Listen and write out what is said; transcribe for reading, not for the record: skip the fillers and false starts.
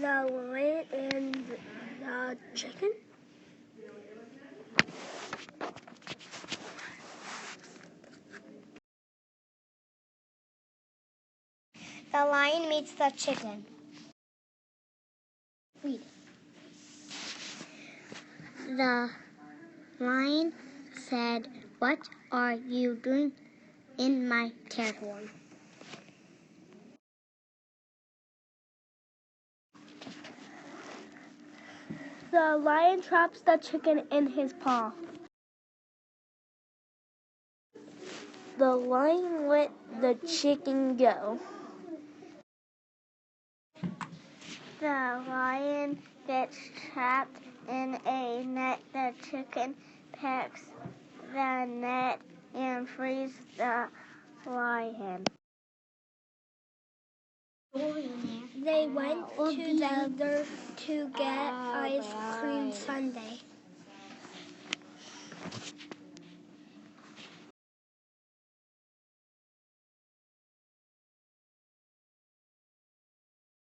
The lion and the chicken. The lion meets the chicken. Read. The lion said, "What are you doing in my territory?" The lion traps the chicken in his paw. The lion let the chicken go. The lion gets trapped in a net. The chicken pecks the net and frees the lion. They went together to get ice cream sundae.